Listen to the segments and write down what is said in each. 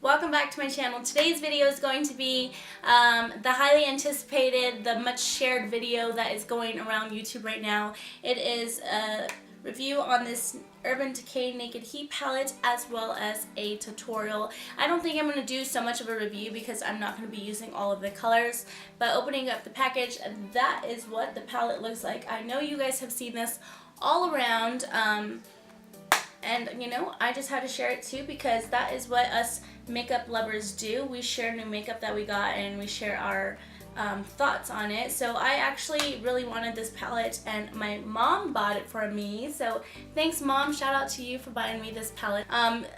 Welcome back to my channel. Today's video is going to be the highly anticipated, the much shared video that is going around YouTube right now. It is a review on this Urban Decay Naked Heat palette as well as a tutorial. I don't think I'm going to do so much of a review because I'm not going to be using all of the colors, but opening up the package, that is what the palette looks like. I know you guys have seen this all around. And you know, I just had to share it too because that is what us makeup lovers do. We share new makeup that we got and we share our thoughts on it. So I actually really wanted this palette and my mom bought it for me. So thanks, Mom. Shout out to you for buying me this palette.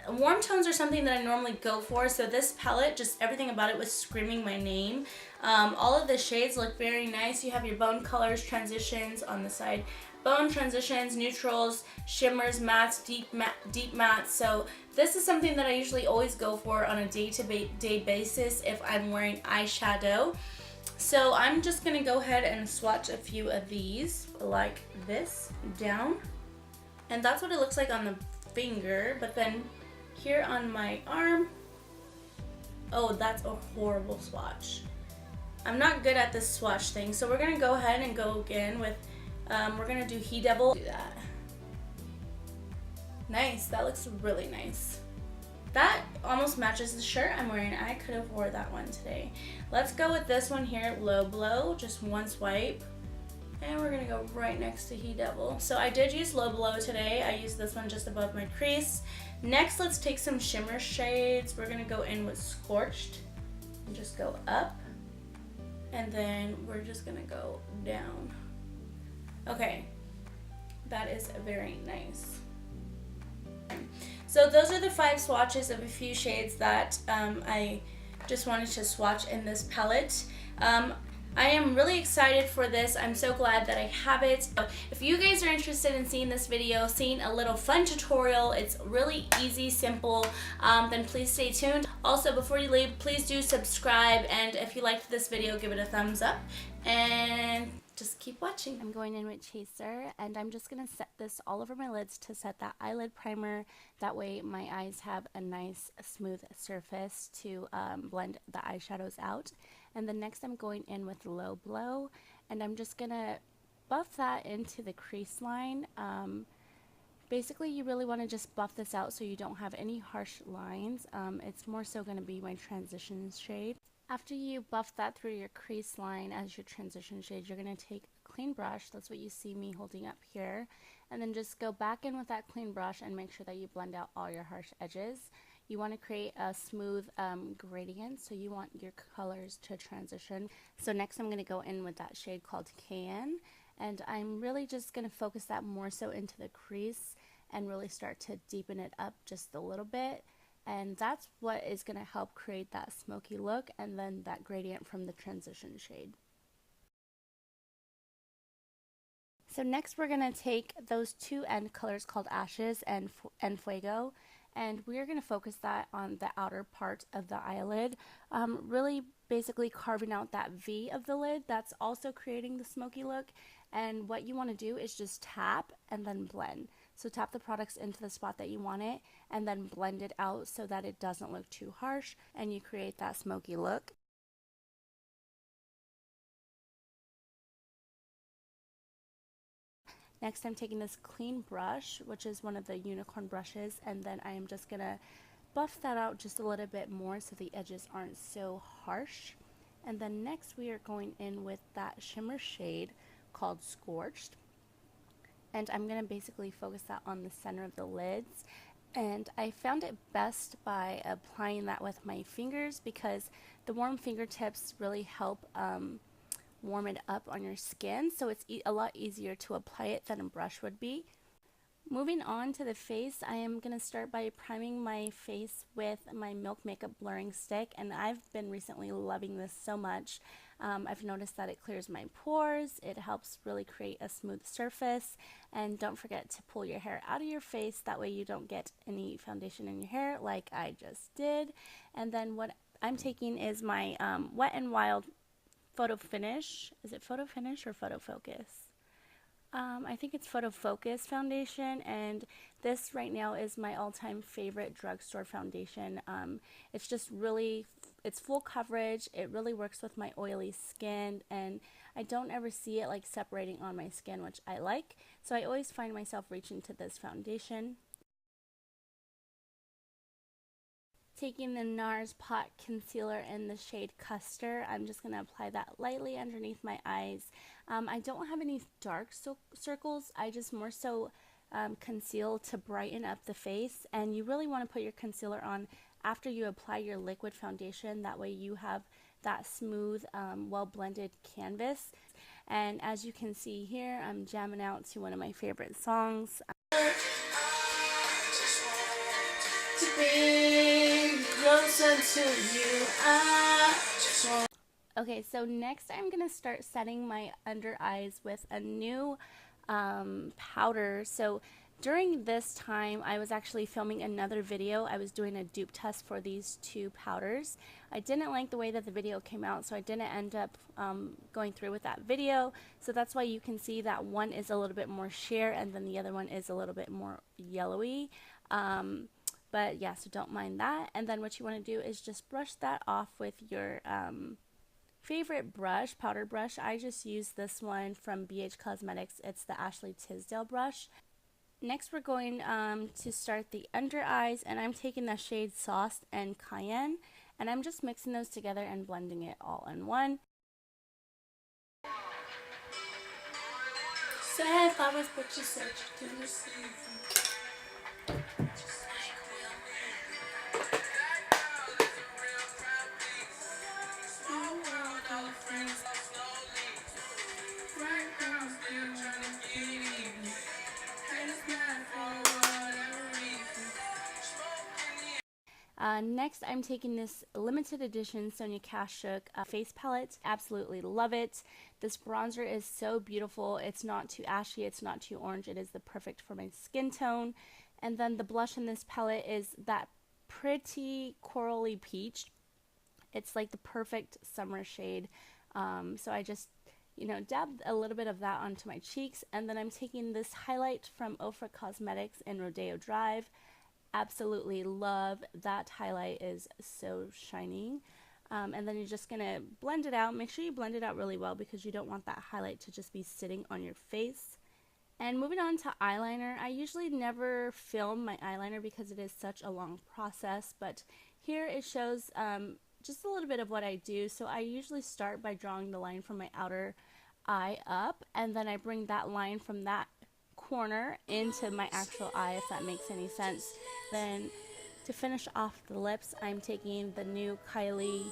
Warm tones are something that I normally go for. So this palette, just everything about it was screaming my name. All of the shades look very nice. You have your bone colors, transitions on the side. Bone transitions, neutrals, shimmers, mattes, deep mattes. So this is something that I usually always go for on a day-to-day basis if I'm wearing eyeshadow. So I'm just going to go ahead and swatch a few of these like this down. And that's what it looks like on the finger. But then here on my arm, oh, that's a horrible swatch. I'm not good at this swatch thing. So we're going to go ahead and go again with we're gonna do He Devil. Do that. Nice, that looks really nice. That almost matches the shirt I'm wearing. I could have wore that one today. Let's go with this one here, Low Blow, just one swipe. And we're gonna go right next to He Devil. So I did use Low Blow today. I used this one just above my crease. Next, let's take some shimmer shades. We're gonna go in with Scorched and just go up. And then we're just gonna go down. Okay, that is very nice. So those are the 5 swatches of a few shades that I just wanted to swatch in this palette. I am really excited for this. I'm so glad that I have it. If you guys are interested in seeing this video, seeing a little fun tutorial, it's really easy, simple, then please stay tuned. Also, before you leave, please do subscribe, and if you liked this video, give it a thumbs up, and just keep watching. I'm going in with Chaser, and I'm just going to set this all over my lids to set that eyelid primer. That way my eyes have a nice smooth surface to blend the eyeshadows out. And then next I'm going in with Low Blow, and I'm just going to buff that into the crease line. Basically, you really want to just buff this out so you don't have any harsh lines. It's more so going to be my transition shade. After you buff that through your crease line as your transition shade, you're going to take a clean brush, that's what you see me holding up here, and then just go back in with that clean brush and make sure that you blend out all your harsh edges. You want to create a smooth gradient, so you want your colors to transition. So next I'm going to go in with that shade called Cayenne, and I'm really just going to focus that more so into the crease and really start to deepen it up just a little bit. And that's what is going to help create that smoky look and then that gradient from the transition shade. So next we're going to take those 2 end colors called Ashes and Fuego, and we're going to focus that on the outer part of the eyelid, really basically carving out that V of the lid that's also creating the smoky look. And what you want to do is just tap and then blend. So tap the products into the spot that you want it and then blend it out so that it doesn't look too harsh and you create that smoky look. Next I'm taking this clean brush, which is one of the unicorn brushes, and then I am just going to buff that out just a little bit more so the edges aren't so harsh. And then next we are going in with that shimmer shade called Scorched. And I'm going to basically focus that on the center of the lids. And I found it best by applying that with my fingers because the warm fingertips really help warm it up on your skin. So it's a lot easier to apply it than a brush would be. Moving on to the face, I am going to start by priming my face with my Milk Makeup Blurring Stick, and I've been recently loving this so much. I've noticed that it clears my pores, it helps really create a smooth surface, and don't forget to pull your hair out of your face, that way you don't get any foundation in your hair like I just did. And then what I'm taking is my Wet n Wild Photo Finish. Is it Photo Finish or Photo Focus? I think it's Photo Focus foundation, and this right now is my all-time favorite drugstore foundation. It's just really, it's full coverage. It really works with my oily skin, and I don't ever see it like separating on my skin, which I like. So I always find myself reaching to this foundation. Taking the NARS Pot Concealer in the shade Custer, I'm just going to apply that lightly underneath my eyes. I don't have any dark circles. I just more so conceal to brighten up the face. And you really want to put your concealer on after you apply your liquid foundation. That way you have that smooth, well-blended canvas. And as you can see here, I'm jamming out to one of my favorite songs. Closer to you, Okay, so next I'm going to start setting my under eyes with a new powder. So during this time, I was actually filming another video. I was doing a dupe test for these two powders. I didn't like the way that the video came out, so I didn't end up going through with that video. So that's why you can see that one is a little bit more sheer and then the other one is a little bit more yellowy. But yeah, so don't mind that. And then what you want to do is just brush that off with your favorite brush, powder brush. I just use this one from BH Cosmetics. It's the Ashley Tisdale brush. Next, we're going to start the under eyes, and I'm taking the shade Sauce and Cayenne, and I'm just mixing those together and blending it all in one. Sad flowers, but you said you do the same. Next, I'm taking this limited edition Sonia Kashuk face palette. Absolutely love it. This bronzer is so beautiful. It's not too ashy, it's not too orange. It is the perfect for my skin tone. And then the blush in this palette is that pretty corally peach. It's like the perfect summer shade. So I just, dabbed a little bit of that onto my cheeks. And then I'm taking this highlight from Ofra Cosmetics in Rodeo Drive. Absolutely love that highlight, is so shiny. And then you're just gonna blend it out. Make sure you blend it out really well because you don't want that highlight to just be sitting on your face. And moving on to eyeliner, I usually never film my eyeliner because it is such a long process, but here it shows just a little bit of what I do. So I usually start by drawing the line from my outer eye up, and then I bring that line from that corner into my actual eye, if that makes any sense. Then to finish off the lips, I'm taking the new Kylie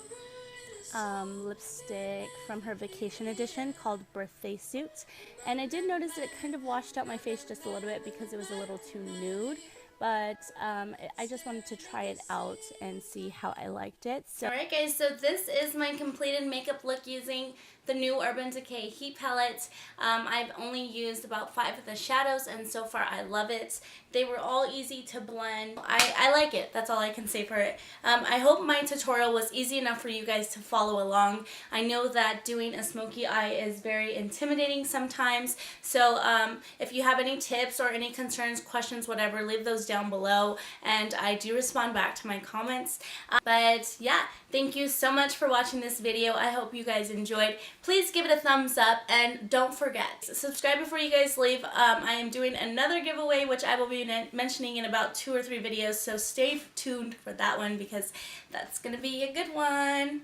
lipstick from her vacation edition called Birthday Suit, and I did notice that it kind of washed out my face just a little bit because it was a little too nude, but I just wanted to try it out and see how I liked it. So alright guys, so this is my completed makeup look using the new Urban Decay Heat Palette. I've only used about 5 of the shadows, and so far I love it. They were all easy to blend. I like it. That's all I can say for it. I hope my tutorial was easy enough for you guys to follow along. I know that doing a smoky eye is very intimidating sometimes, so if you have any tips or any concerns, questions, whatever, leave those down below, and I do respond back to my comments. But yeah, thank you so much for watching this video. I hope you guys enjoyed. Please give it a thumbs up, and don't forget, subscribe before you guys leave. I am doing another giveaway, which I will be mentioning in about 2 or 3 videos, so stay tuned for that one because that's going to be a good one.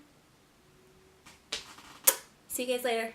See you guys later.